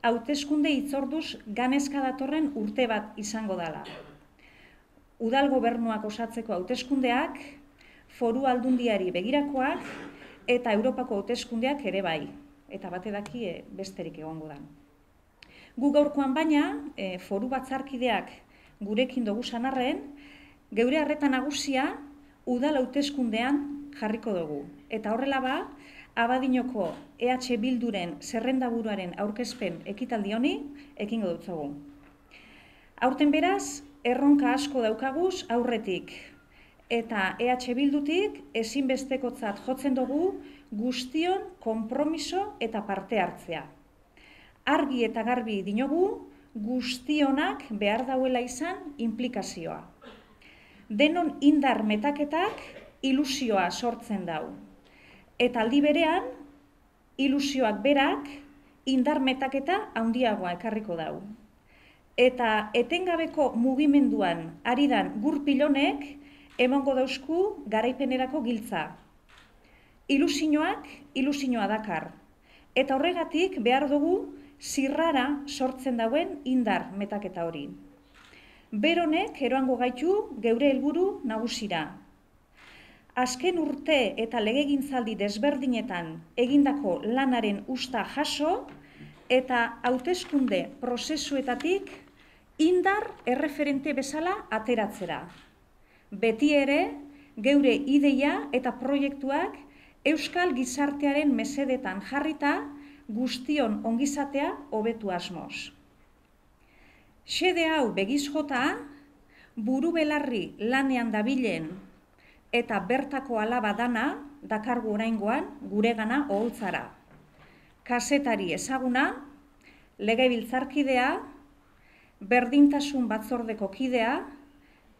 hauteskunde hitzorduz ganezka datorren urte bat izango dela. Udal gobernuak osatzeko hauteskundeak, foru aldundiari begirakoak eta Europako hauteskundeak ere bai. Eta bate daki besterik egongo da. Gu gaurkoan baina, foru batzarkideak gurekin dugu sanarren, geure arreta nagusia udal hauteskundean jarriko dugu. Eta horrela ba, Abadinoko EH Bilduren zerrendaburuaren aurkezpen ekitaldi honi ekingo dutzugu. Aurten beraz, erronka asko daukaguz aurretik eta EH Bildutik ezinbestekotzat jotzen dugu guztion konpromiso eta parte hartzea. Argi eta garbi dinogu guztionak behar dauela izan inplikazioa. Denon indar metaketak ilusioa sortzen dau. Eta aldi berean, ilusioak berak indar metaketa handiagoa ekarriko dau. Eta etengabeko mugimenduan aridan gurpilonek emango dauzku garaipenerako giltza. Ilusioak ilusioa dakar. Eta horregatik behar dugu zirrara sortzen dauen indar metaketa hori. Beronek eroango gaitu geure helburu nagusira. Azken urte eta legegintzaldi desberdinetan egindako lanaren usta jaso eta hauteskunde prozesuetatik indar erreferente bezala ateratzera. Beti ere, geure ideia eta proiektuak euskal gizartearen mesedetan jarrita guztion ongizatea hobetu asmoz. Xede hau begiz jota, buru belarri lanean dabilen eta bertako alaba dana dakargu oraingoan guregana oholtzara. Kazetari ezaguna, legebiltzarkidea, berdintasun batzordeko kidea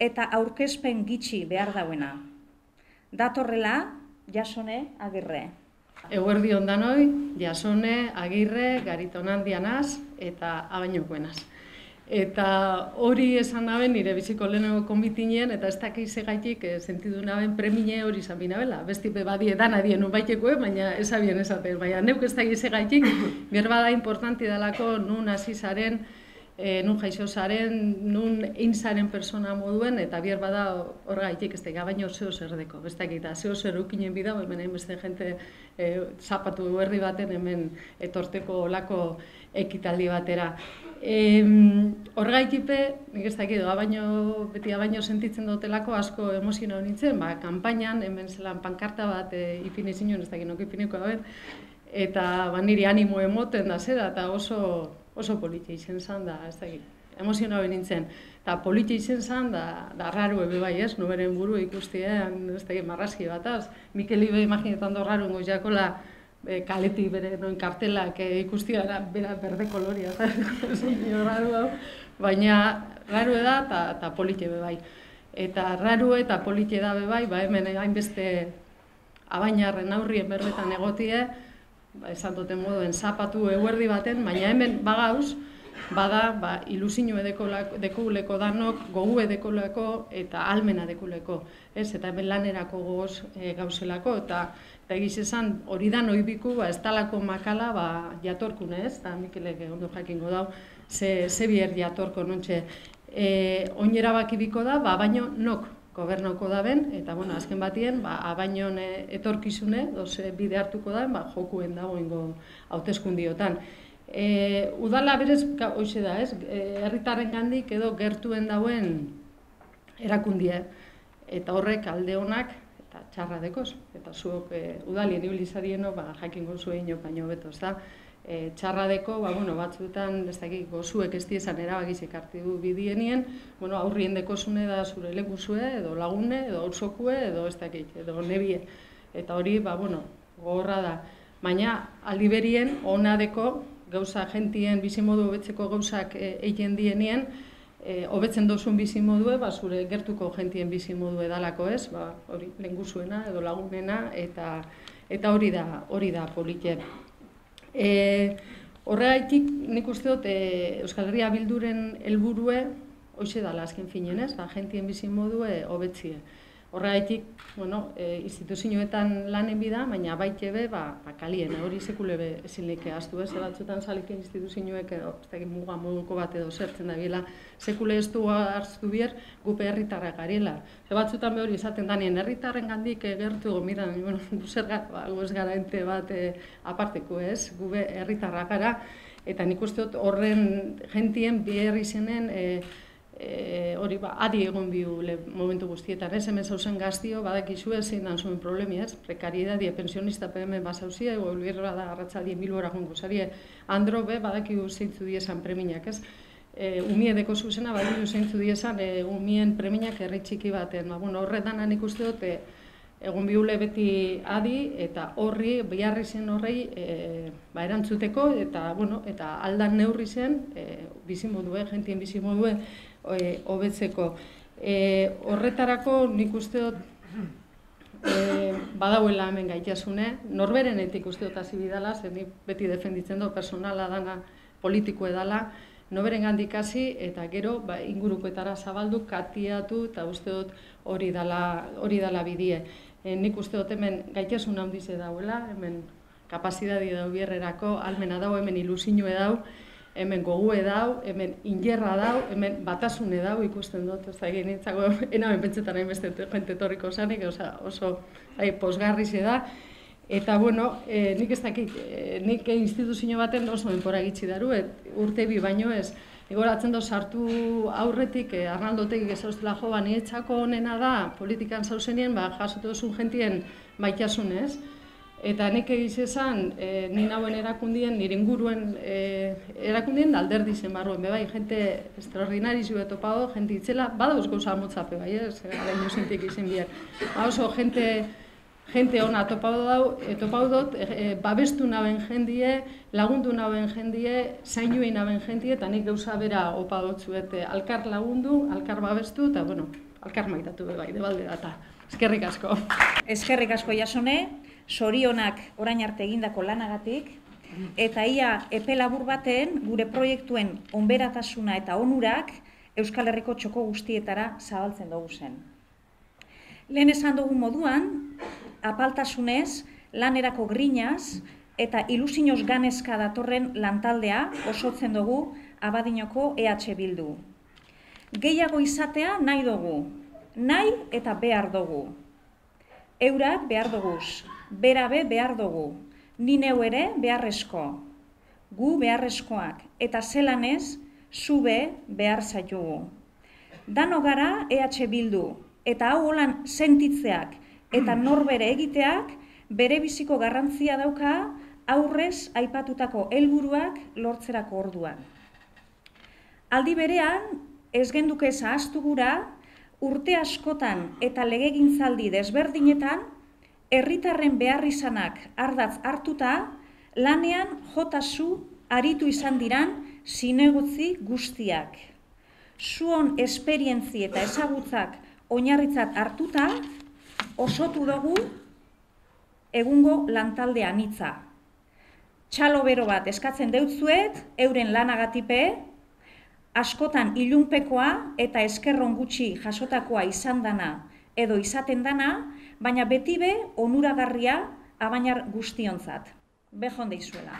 eta aurkezpen gitxi behar dauena. Datorrela, Jasone Agirre. Eguerdi on danoi, Jasone Agirre, Garitonan Dianaz eta Abainokoenaz. Eta hori esan naben nire biziko lehenengo konbitinien, eta ez dakiz egaitik sentidu naben premine hori izan binabela. Bestipe badie danadien nun baitekoe, baina esabien esaten. Baina neuk ez dakiz egaitik, berbada importanti dalako nun azizaren, nun jaixozaren, nun einzaren persona moduen, eta berbada hor gaitik ez dakiz, baina zeo zer deko. Ez dakiz, zeo zer ukinen bidau, hemen beste jente zapatu herri baten hemen etorteko olako ekitaldi batera. Horregaitipe, nik ez dakit, beti abaino sentitzen dutelako asko emozionau nintzen, kanpainan, hemen zelan pankarta bat ipini zinuen, ez dakit nok ipiniko da eta niri animo emoten da zera, eta oso politia izen zan da, ez dakit, emozionau nintzen. Eta politia izen zan, da raro ebe bai ez, nuberen buru ikustien, ez dakit, marrazki bataz. Mikel Ibe imaginetan do raro goiakola, kaletik bere noen kartelak ikustia bera berde koloria, baina raro da eta politie bai. Eta raro eta politie da bai, hemen hainbeste abainarren aurrien berbetan egotie, esan duten moduen zapatu eguerdi baten, baina hemen bagauz, bada ilusio dekuleko danok, gogu dekuleko eta almena dekuleko. Eta hemen lanerako gogoz gauzelako, eta egiz esan hori da noibiku ez talako makala jatorkune ez, eta Mikelek ondo jakingo dau, ze bier jatorko nontxe. Oinera bakibiko da, baino nok gobernoko da ben, eta azken batien, abainon etorkizune, doze bide hartuko da, jokuen dagoengo hauteskundiotan. Udala berez, hoxe da ez, herritarren gandik edo gertuen dauen erakundie, eta horrek alde honak eta txarra dekoz, eta zuok udalien ibilizarieno jakingo zuen baino beto, ez da. Txarra deko, batzuetan, ez dakik, gozuek ez diezan erabakizik hartu bidienien, aurrien dekozune da zure lekuzue, edo lagune, edo aurzokue, edo ez dakik, edo nebie. Eta hori, gogorra da. Baina, aldi berien, ona deko, gauza gentien bizimodu hobetzeko gauzak egiten dienien, hobetzen dozun bizimodue, zure gertuko gentien bizimodue dalako ez, hori lenguzuena edo lagunena, eta hori da politie. Horregaitik nik uste dut Euskal Herria Bilduren helburue hoxe dala azken finen ez, gentien bizimodue hobetzie. Horregaitik, instituzioetan lanen bida, baina baitebe, kalien, hori sekulebe ezinleke astu ez, batzutan salike instituzioek, ez da muga moduko bat edo zertzen da bila, sekule ez du hartztu bier, gupe herritarrak garela. Batzutan hori izaten danien, herritarren gandik gertu gomidan, gu ez gara ente bat aparteko ez, gube herritarrak gara, eta nik uste dut horren jentien biher izenen, hori adi egon bihu momentu guztietan, ez, hemen zauzen gaztio, badakizu ezin dan zuen problemi, ez, prekariedadie, pensionista hemen bazauzia, ego elbierra da arratzaldien bilbora jongo zarie, andro badakigu zeintzu diezan preminak, ez, umiedeko zuzena, badakigu zeintzu diezan umien preminak herri txiki baten, horretan nik uste dut, egon bihule beti adi, eta horri, biharri zen horrei erantzuteko, eta aldan neurri zen, bizimodue, jentien bizimodue, hobetzeko. Horretarako nik uste dut badauela hemen gaitasune, norberenetik uste dut hasi bidala, zer nik beti defenditzen dut personala dana, politiko edala, noberen gandik hasi eta gero ingurukoetara zabaldu, katiatu eta uste dut hori dala bidie. Nik uste dut hemen gaitasun handize dauela, hemen kapazidadi dau bierrerako, almena dau, hemen ilusinue dau, hemen gogue dau, hemen ingerra dau, hemen batasune dau ikusten dut, ez da egin nintzako, hemen pentsetan hain beste jente torriko zanik, oso posgarrize da. Eta, nik ez dakit, nik instituzio baten oso denpora gitzi daru, urte bi baino ez, Igoratzen dut sartu aurretik, Arnaldotegik ezauztela jo, niretzako honena da, politikan zauzenien, jasotu duzun jentien baitasunez. Eta nik egiz esan, ni nauen erakundien, nire inguruen erakundien alderdi zen barruen, bai, jente extraordinarizio etopado, jente itzela, badauz gauza motzape, bai, ez, gara inozentik izin bier. Oso, jente hona topau dut, babestu naben jendie, lagundu naben jendie, zainui naben jendie, eta nik gauza bera opa dutzuet, alkar lagundu, alkar babestu, eta, alkar maitatu bai, debalde data. Eskerrik asko. Eskerrik asko Jasone, sorionak orain arte egindako lanagatik, eta ia epe labur baten gure proiektuen onberatasuna eta onurak Euskal Herriko txoko guztietara zabaltzen dugu zen. Lehen esan dugu moduan, apaltasunez, lanerako grinaz eta ilusinoz ganezka datorren lantaldea osotzen dugu Abadinoko EH Bildu. Gehiago izatea nahi dugu, nahi eta behar dugu. Eurak behar duguz, berabe behar dugu, ni neu ere beharrezko, gu beharrezkoak eta zelanez zube behar zaitugu. Dano gara EH Bildu eta hau holan sentitzeak eta norbere egiteak bere biziko garrantzia dauka aurrez aipatutako helburuak lortzerako orduan. Aldi berean, ez genduke zahaztu gura, urte askotan eta legegintzaldi desberdinetan, herritarren beharrizanak ardatz hartuta, lanean jotazu aritu izan diran zinegotzi guztiak. Zuon esperientzi eta ezagutzak oinarritzat hartuta, osotu dugu egungo lantalde anitza. Txalo bero bat eskatzen deutzuet, euren lanagatipe, askotan ilunpekoa eta eskerron gutxi jasotakoa izan dana edo izaten dana, baina beti be onuragarria abainar guztionzat. Behon deizuela.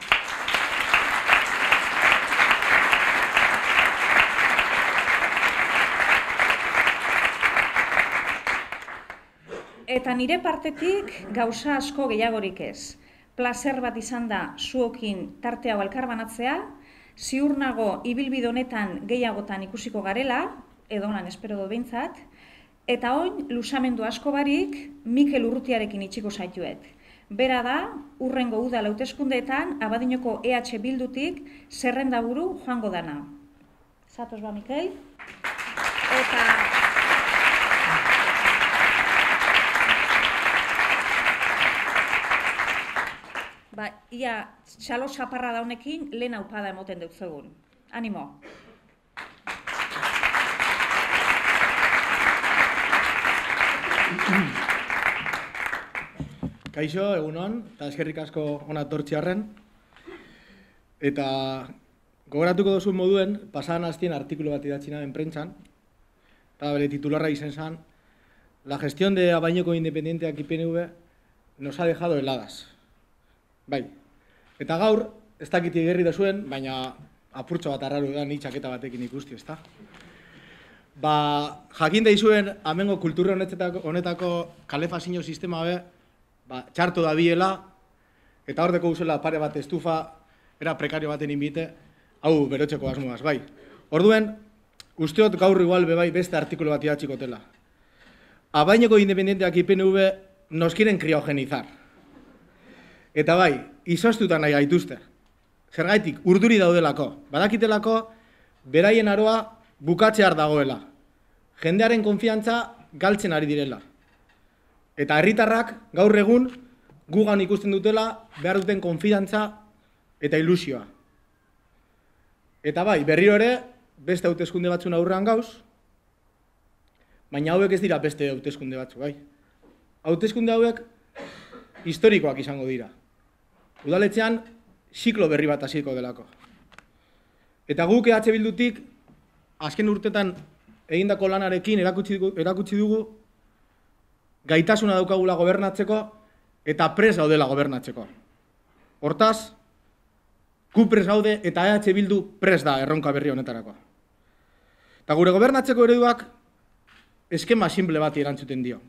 Eta nire partetik gauza asko gehiagorik ez. Plazer bat izan da zuokin tarte hau elkarbanatzea, ziur nago ibilbide honetan gehiagotan ikusiko garela, edo lan espero dut behintzat, eta oin luzamendu asko barik Mikel Urrutiarekin itxiko zaituet. Bera da, urrengo udal hauteskundeetan Abadinoko EH Bildutik zerrendaburu joango dana. Zatoz ba, Mikel? Ia txalo saparra daunekin lehen aupada emoten dut zegoen. Animo! Kaixo, egunon, eta eskerrik asko hona tortziarren. Eta gogoratuko duzun moduen, pasadan hastien artikulu bat idatzi naben prentsan, eta bere titularra izen zen, la gestión de Abaiñoko Independiente aquí PNV nos ha dejado heladas. Bai, eta gaur, ez dakit igerri dezuen, baina apurtxo bat arraru da ni txaketa batekin ikusti, ezta? Jakin daizuen, amengo kultura honetako kalefazio sistema be, txarto da biela, eta hor deko guzela pare bat estufa, era prekario baten inbite, hau berotxeko asmoaz, bai. Orduen, usteot gaur igual bebai beste artikulo bat idatxikotela. Abaiñoko Independienteak IPNV nos quieren criogenizar. Eta bai, izoztuta nahi gaituzte. Zergaitik, urduri daudelako. Badakitelako, beraien aroa bukatzear dagoela. Jendearen konfiantza galtzen ari direla. Eta herritarrak gaur egun gugan ikusten dutela behar duten konfiantza eta ilusioa. Eta bai, berriro ere, beste hauteskunde batzun aurrean gauz, baina hauek ez dira beste hauteskunde batzu, bai. Hauteskunde hauek historikoak izango dira. Udaletxean, ziklo berri bat hasiko delako. Eta guk EH Bildutik, azken urtetan egindako lanarekin erakutsi dugu gaitasuna daukagula gobernatzeko eta pres gaudela gobernatzeko. Hortaz, gu pres gaude eta EH Bildu pres da erronka berri honetarako. Eta gure gobernatzeko ereduak eskema simple bati erantzuten dio.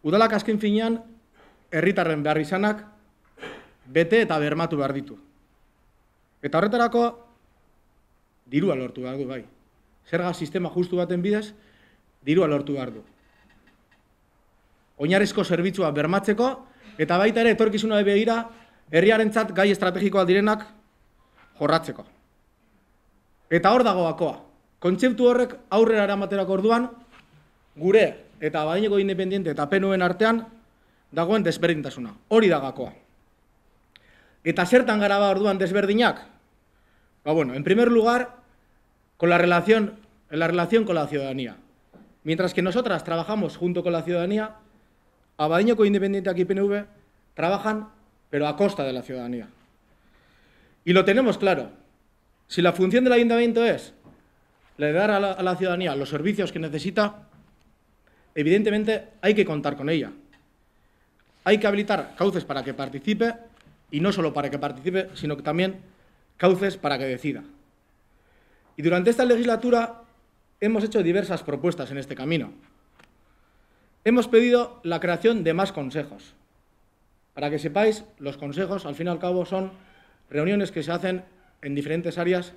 Udalak azken finean, herritarren behar izanak, bete eta bermatu behar ditu. Eta horretarako, dirua lortu behar du, bai. Zerga sistema justu baten bidez, dirua lortu behar du. Oinarrizko zerbitzua bermatzeko, eta baita ere etorkizuna begira, herriarentzat gai estrategikoak direnak jorratzeko. Eta hor dago gakoa. Kontzeptu horrek aurrera eramaterako orduan, gure eta Abaiñoko Independiente eta PNVen artean dagoen desberdintasuna. Hori da gakoa. Eta zertan gara orduan desberdinak? Bueno, en primer lugar, en la relación con la ciudadanía. Mientras que nosotras trabajamos junto con la ciudadanía, Abaiñoko Independiente y PNV trabajan, pero a costa de la ciudadanía. Y lo tenemos claro. Si la función del ayuntamiento es le dar a la ciudadanía los servicios que necesita, evidentemente hay que contar con ella. Hay que habilitar cauces para que participe, y no solo para que participe, sino que también cauces para que decida. Y durante esta legislatura hemos hecho diversas propuestas en este camino. Hemos pedido la creación de más consejos. Para que sepáis, los consejos, al fin y al cabo, son reuniones que se hacen en diferentes áreas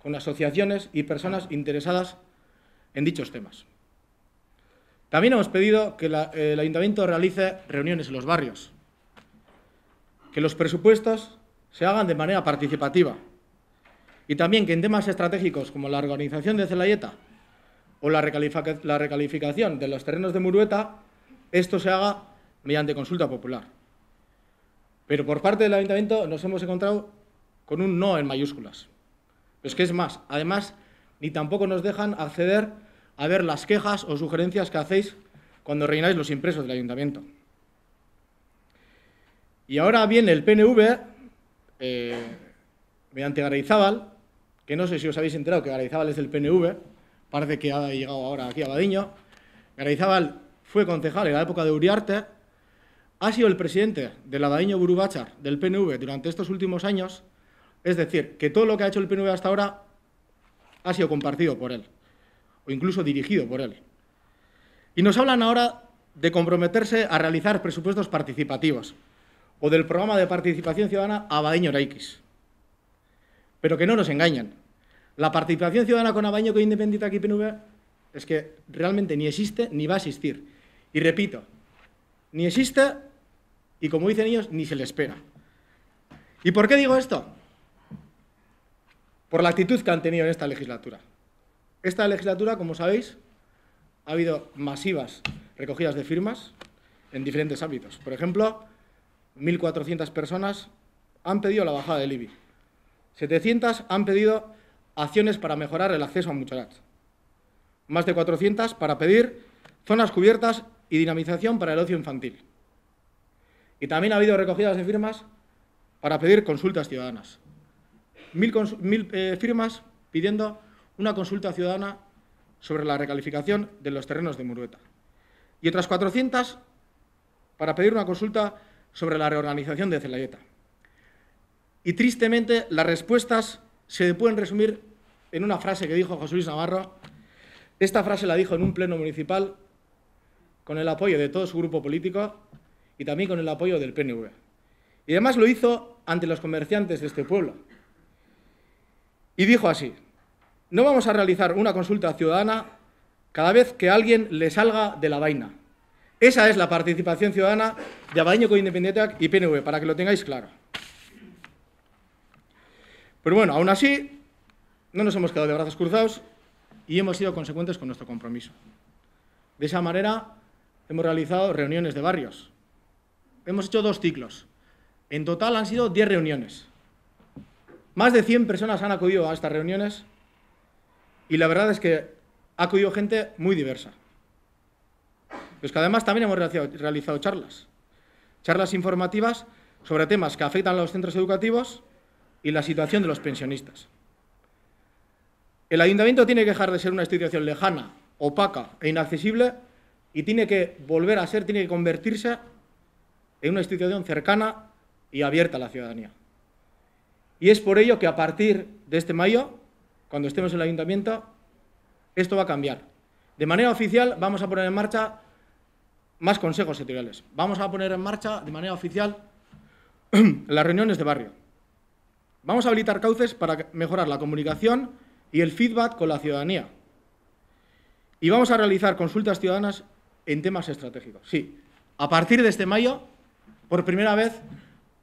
con asociaciones y personas interesadas en dichos temas. También hemos pedido que el Ayuntamiento realice reuniones en los barrios, que los presupuestos se hagan de manera participativa y también que en temas estratégicos como la organización de Zelaieta o la recalificación de los terrenos de Murueta, esto se haga mediante consulta popular. Pero por parte del Ayuntamiento nos hemos encontrado con un no en mayúsculas. Es que es más, además, ni tampoco nos dejan acceder a ver las quejas o sugerencias que hacéis cuando rellenáis los impresos del Ayuntamiento. Y ahora viene el PNV, mediante Garayzábal, que no sé si os habéis enterado que Garayzábal es del PNV, parece que ha llegado ahora aquí a Badiño. Garayzábal fue concejal en la época de Uriarte, ha sido el presidente de la Badiño Burubachar del PNV durante estos últimos años, es decir, que todo lo que ha hecho el PNV hasta ahora ha sido compartido por él, o incluso dirigido por él. Y nos hablan ahora de comprometerse a realizar presupuestos participativos, o del programa de participación ciudadana Abadiño Eraikis. Pero que no nos engañen. La participación ciudadana con Abaiñoko Independiente aquí PNV es que realmente ni existe ni va a existir. Y repito, ni existe y, como dicen ellos, ni se le espera. ¿Y por qué digo esto? Por la actitud que han tenido en esta legislatura. Esta legislatura, como sabéis, ha habido masivas recogidas de firmas en diferentes ámbitos. Por ejemplo, 1.400 personas han pedido la bajada del IBI. 700 han pedido acciones para mejorar el acceso a Mucharat. Más de 400 para pedir zonas cubiertas y dinamización para el ocio infantil. Y también ha habido recogidas de firmas para pedir consultas ciudadanas. 1.000 firmas pidiendo una consulta ciudadana sobre la recalificación de los terrenos de Murueta. y otras 400 para pedir una consulta sobre la reorganización de Zelaieta. Y tristemente las respuestas se pueden resumir en una frase que dijo José Luis Navarro. Esta frase la dijo en un pleno municipal con el apoyo de todo su grupo político y también con el apoyo del PNV. Y además lo hizo ante los comerciantes de este pueblo. Y dijo así: no vamos a realizar una consulta ciudadana cada vez que alguien le salga de la vaina. Esa es la participación ciudadana de Abadiñoko Independenteak y PNV, para que lo tengáis claro. Pero bueno, aún así, no nos hemos quedado de brazos cruzados y hemos sido consecuentes con nuestro compromiso. De esa manera, hemos realizado reuniones de barrios. Hemos hecho 2 ciclos. En total han sido 10 reuniones. Más de 100 personas han acudido a estas reuniones y la verdad es que ha acudido gente muy diversa. Pues que además también hemos realizado charlas informativas sobre temas que afectan a los centros educativos y la situación de los pensionistas. El ayuntamiento tiene que dejar de ser una institución lejana, opaca e inaccesible y tiene que volver a ser, tiene que convertirse en una institución cercana y abierta a la ciudadanía. Y es por ello que a partir de este mayo, cuando estemos en el ayuntamiento, esto va a cambiar. De manera oficial vamos a poner en marcha más consejos sectoriales. Vamos a poner en marcha de manera oficial las reuniones de barrio. Vamos a habilitar cauces para mejorar la comunicación y el feedback con la ciudadanía. Y vamos a realizar consultas ciudadanas en temas estratégicos. Sí, a partir de este mayo, por primera vez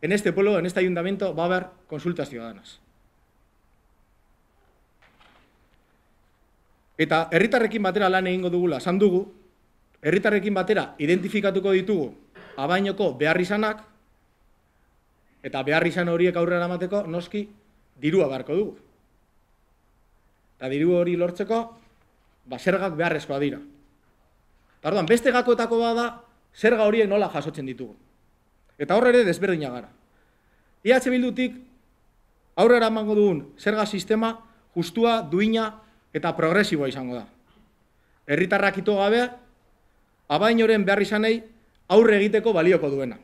en este pueblo, en este ayuntamiento, va a haber consultas ciudadanas. Eta herritarrekin batera lan egingo dugula esan dugu, herritarrekin batera identifikatuko ditugu Abadiñoko beharrizanak, eta beharrizan horiek aurrera eramateko noski dirua beharko dugu. Eta diru hori lortzeko, zergak beharrezkoa dira. Eta orduan, beste gakoetako bada, zerga horiek nola jasotzen ditugu. Eta horre ere desberdina gara. IH Bildutik aurrera emango dugun zerga sistema justua, duina eta progresiboa izango da. Herritarrak ito gabe, Abadiñoren beharrizanei aurre egiteko balioko duena.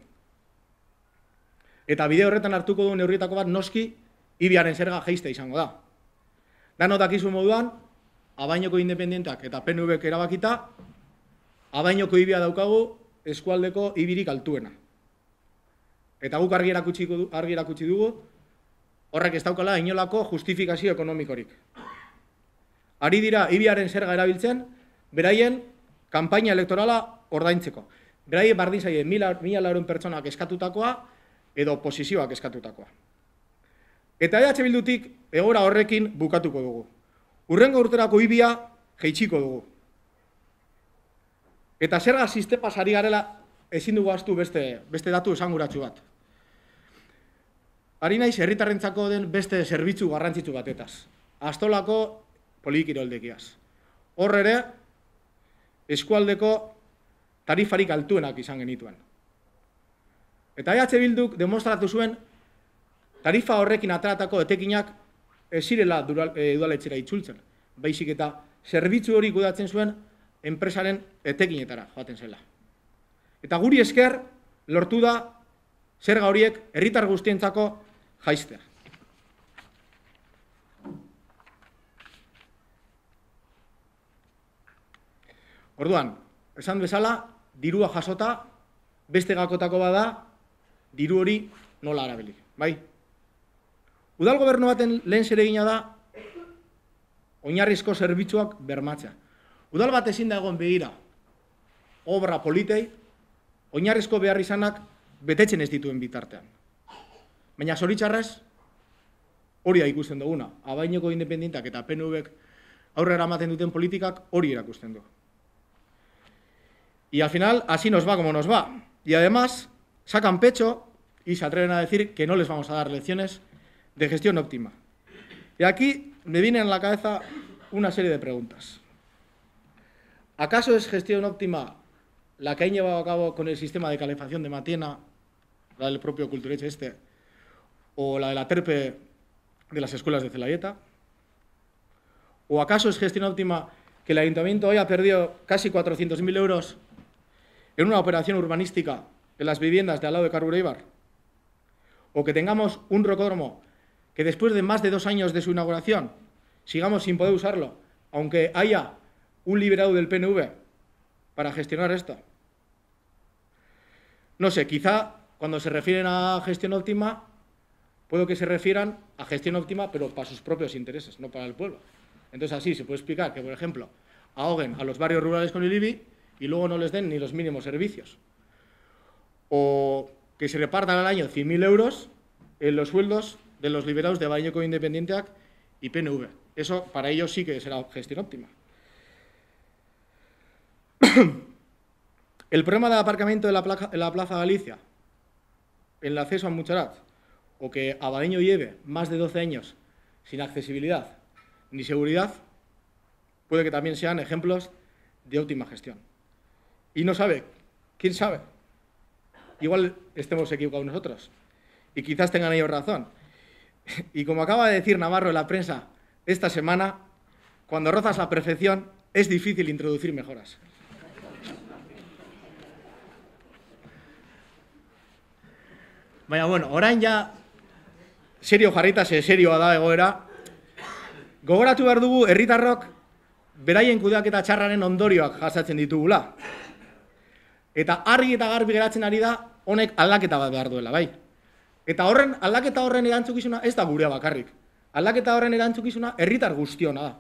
Eta bide horretan hartuko duen neurrietako bat noski Ibiaren zerga jaiste izango da. Dano dakizu moduan, Abadiñoko Independenteak eta PNVk erabakita, Abadiñoko Ibia daukagu eskualdeko ibirik altuena. Eta guk argi erakutsi dugu, horrek ez daukala inolako justifikazio ekonomikorik. Ari dira Ibiaren zerga erabiltzen, beraien kanpaina elektorala ordaintzeko. Beraien bardin zaie 1.000 pertsonak eskatutakoa edo oposizioak eskatutakoa. Eta EH Bildutik egoera horrekin bukatuko dugu. Hurrengo urterako Ibia jaitsiko dugu. Eta zerga sistema ari garela ezin dugu ahaztu beste datu esanguratsu bat. Ari naiz herritarrentzako den beste zerbitzu garrantzitsu batetaz. Astolako polikiroldegiaz. Hor ere, eskualdeko tarifarik altuenak izan genituen. Eta EH Bilduk demostratu zuen tarifa horrekin ateratako etekinak ez zirela udaletxera itzultzen. Baizik eta zerbitzu hori kudeatzen zuen enpresaren etekinetara joaten zela. Eta guri esker lortu da zerga horiek herritar guztientzako jaistea. Orduan, esan bezala, dirua jasota, beste gakotako bada, diru hori nola erabili, bai? Udal gobernu baten lehen zeregina da oinarrizko zerbitzuak bermatzea. Udal bat ezin da egon begira obra politei, oinarrizko beharrizanak betetzen ez dituen bitartean. Baina zoritxarrez, hori da ikusten duguna. Abadiñoko Independenteak eta PNVk aurrera ematen duten politikak hori erakusten du. Y al final, así nos va como nos va. Y además, sacan pecho y se atreven a decir que no les vamos a dar lecciones de gestión óptima. Y aquí me vienen a la cabeza una serie de preguntas. ¿Acaso es gestión óptima la que han llevado a cabo con el sistema de calefacción de Matiena, la del propio Kulturetxe o la de la TERPE de las escuelas de Zelaieta? ¿O acaso es gestión óptima que el ayuntamiento haya perdido casi 400.000 euros en una operación urbanística en las viviendas de al lado de Carbureibar, o que tengamos un rocódromo que después de más de 2 años de su inauguración sigamos sin poder usarlo, aunque haya un liberado del PNV para gestionar esto. No sé, quizá cuando se refieren a gestión óptima, puedo que se refieran a gestión óptima, pero para sus propios intereses, no para el pueblo. Entonces así se puede explicar que, por ejemplo, ahoguen a los barrios rurales con el IBI y luego no les den ni los mínimos servicios. O que se repartan al año 100.000 euros en los sueldos de los liberados de Abadiñoko Independienteak y PNV. Eso para ellos sí que será gestión óptima. El problema del aparcamiento en la Plaza Galicia, en el acceso a Mucharat, o que Abadiño lleve más de 12 años sin accesibilidad ni seguridad, puede que también sean ejemplos de óptima gestión. Y no sabe, ¿quién sabe? Igual estemos equivocados nosotros, y quizás tengan ellos razón. Y como acaba de decir Navarro en la prensa esta semana, cuando rozas la perfección es difícil introducir mejoras. Baina, bueno, orain ja serio jarrita, serioa da egoera. Gogoratu behar dugu herritarrok beraien kudeaketa txarraren ondorioak jasatzen ditugula. Eta argi eta garbi geratzen ari da honek aldaketa bat behar duela, bai. Eta aldaketa horren erantzukizuna ez da gurea bakarrik. Aldaketa horren erantzukizuna herritar guztiona da.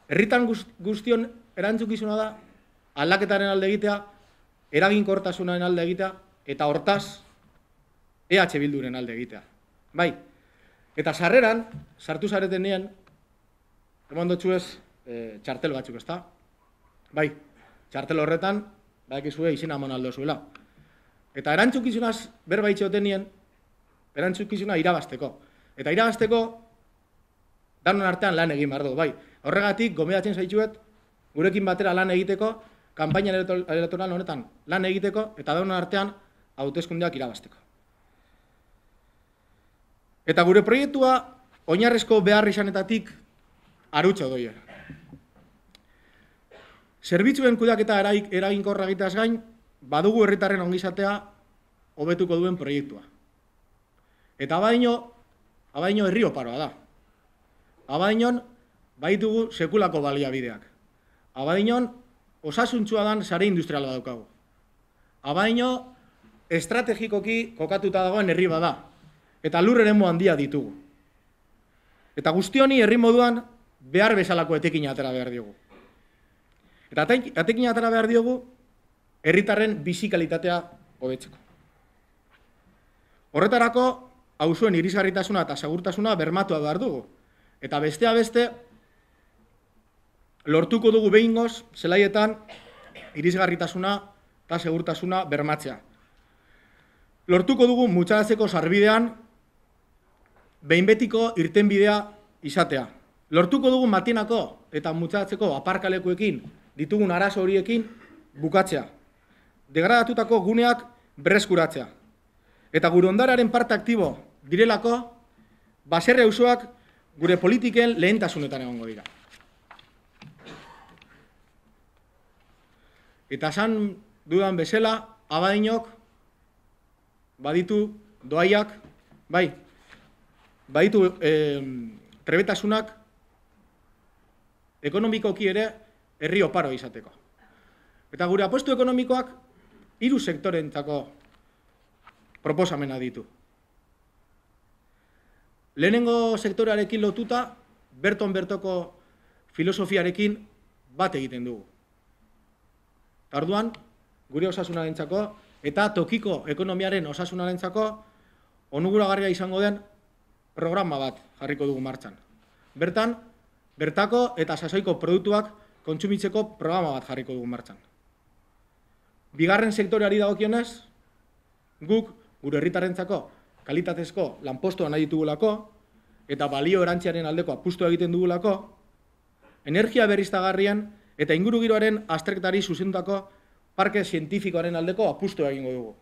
Herritar guztion erantzukizuna da aldaketaren alde egitea, eraginkortasunaren alde egitea, eta hortaz EH Bilduren alde egitea. Bai. Eta sarreran, sartu zaretenean, eman dotxuez txartel batzuk, ezta? Bai, txartel horretan, badakizue izena eman aldo zuela. Eta erantzukizunaz berba itxotenien, erantzukizuna irabazteko. Eta irabazteko, danon artean lan egin behar dugu, bai. Horregatik, gomendatzen zaitxuet, gurekin batera lan egiteko, kanpaina elektoral honetan lan egiteko, eta danon artean, hauteskundeak irabazteko. Eta gure proiektua, oinarrezko behar izanetatik, arutxo doia. Zerbitzuen kudeaketa eraginkorra egiteaz gain, badugu herritarren ongizatea hobetuko duen proiektua. Eta Abadiño herri oparoa da. Abadiñon baitugu sekulako baliabideak. Abadiñon osasuntsua dan sare industriala daukagu. Abadiño estrategikoki kokatuta dagoen herri bada. Eta lur eremu handia ditugu. Eta guzti honi herri moduan behar bezalako etekina atera behar diogu. Eta etekina atera behar diogu herritarren bizi kalitatea hobetzeko. Horretarako, auzuen irisgarritasuna eta segurtasuna bermatua behar dugu. Eta bestea beste, lortuko dugu behingoz, zelaietan, irisgarritasuna eta segurtasuna bermatzea. Lortuko dugu Mucharatzeko sarbidean, behinbetiko irtenbidea izatea. Lortuko dugu Matinako eta Mucharatzeko aparkalekuekin ditugun arazo horiekin bukatzea. Degradatutako guneak berreskuratzea. Eta gure ondararen parte aktibo direlako, baserri auzoak gure politiken lehentasunetan egongo dira. Eta esan dudan bezala, Abadiñok baditu doaiak, bai, baditu trebetasunak ekonomikoki ere herri oparo izateko. Eta gure apustu ekonomikoak 3 sektorentzako proposamena ditu. Lehenengo sektorearekin lotuta, berton-bertoko filosofiarekin bat egiten dugu. Orduan, gure osasunarentzako eta tokiko ekonomiaren osasunarentzako onuragarria izango den programa bat jarriko dugu martxan. Bertan, bertako eta sasoiko produktuak kontsumitzeko programa bat jarriko dugu martxan. Bigarren sektoreari dagokionez, guk gure herritarrentzako kalitatezko lanpostua nahi ditugulako eta balio erantziaren aldeko apustua egiten dugulako, energia berriztagarrien eta ingurugiroaren azterketari zuzendutako parke zientifikoaren aldeko apustua egingo dugu.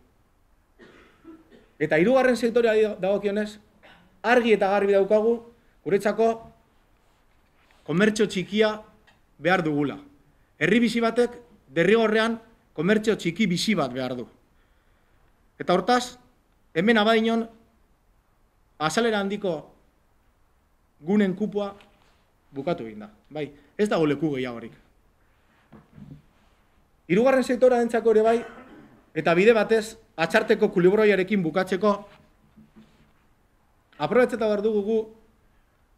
Eta 3. sektoreari dagokionez, argi eta garbi daukagu guretzako komertzio txikia behar dugula. Herri bizi batek derrigorrean komertzio txiki bizi bat behar du. Eta hortaz, hemen Abadiñon azalera handiko gunen kupoa bukatu egin da. Bai, ez dago leku gehiagorik. Hirugarren sektora dentzako ere bai, eta bide batez, atxarteko kulibroiarekin bukatzeko, aprobetzeta behar dugu gu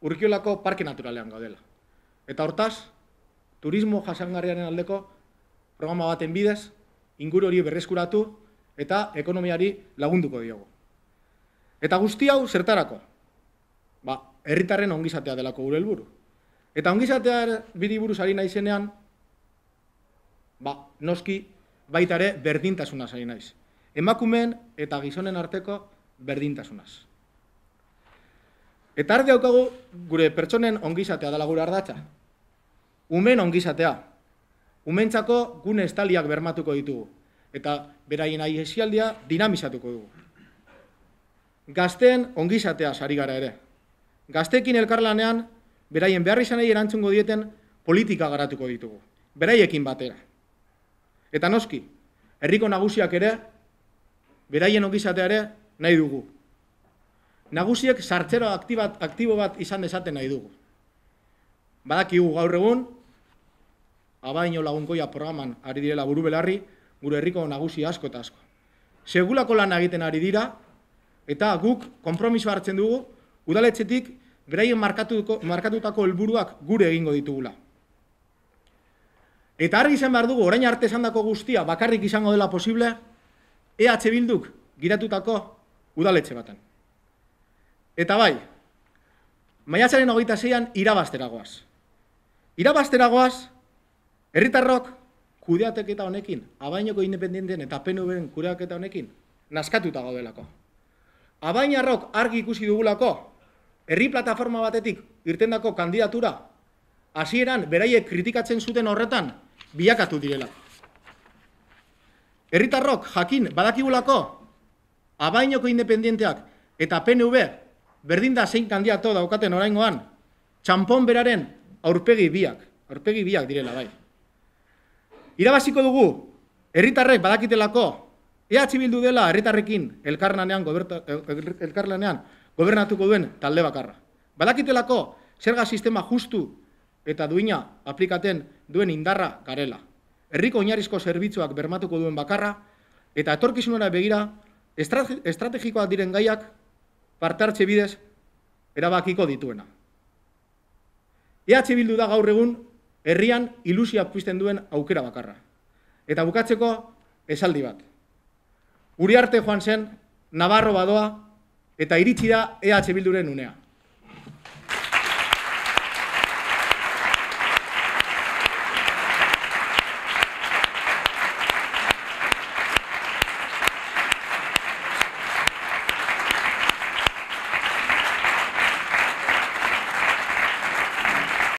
Urkiolako parke naturalean gaudela. Eta hortaz, turismo jasangarriaren aldeko programa baten bidez, inguru hori berreskuratu eta ekonomiari lagunduko diogu. Eta guzti hau zertarako? Herritarren ongizatea delako gure helburu. Eta ongizatea biri buruz ari naizenean, noski baita ere berdintasunaz ari naiz. Emakumeen eta gizonen arteko berdintasunaz. Eta argi daukagu gure pertsonen ongizatea dela gure ardatza. Umeen ongizatea. Umeentzako gune estaliak bermatuko ditugu. Eta beraien ahiesialdia dinamizatuko dugu. Gazteen ongizatea sari gara ere. Gazteekin elkarlanean, beraien behar izanei erantzungo dieten politika garatuko ditugu. Beraiekin batera. Eta noski, herriko nagusiak ere, beraien ongizatea ere nahi dugu. Nagusiek sartzero aktibo bat izan dezaten nahi dugu. Badakigu gaur egun, Abadiño Lagunkoia programan ari direla buru belarri, gure herriko nagusi asko eta asko. Segulako lan egiten ari dira, eta guk konpromiso hartzen dugu, udaletxetik beraien markatutako helburuak gure egingo ditugula. Eta argi izan behar dugu, orain arte esandako guztia bakarrik izango dela posible, EH Bilduk giratutako udaletxe baten. Eta bai, maiatzaren 26an irabazteragoaz. Irabazteragoaz, herritarrok kudeaketa honekin, Abadiñoko independenten eta PNV-en kudeaketa honekin, naskatuta gaudelako. Abadiñarrok argi ikusi dugulako, herri plataforma batetik irtendako kandidatura, hasieran beraiek kritikatzen zuten horretan, bilakatu direla. Herritarrok jakin badakigulako, Abadiñoko independenteak eta PNV berdinda zein kandidato daukaten oraingoan, txanpon beraren aurpegi biak direla bai. Irabaziko dugu, herritarrek badakitelako, EH Bildu dela herritarrekin elkarlanean gobernatuko duen talde bakarra. Badakitelako, zerga sistema justu eta duina aplikaten duen indarra garela. Herriko oinarrizko zerbitzuak bermatuko duen bakarra, eta etorkizunera begira, estrategikoak diren gaiak partartze bidez erabakiko dituena. EH Bildu da gaur egun herrian ilusia pizten duen aukera bakarra. Eta bukatzeko esaldi bat. Uriarte joan zen, Navarro badoa, eta iritsi da EH Bilduren unea.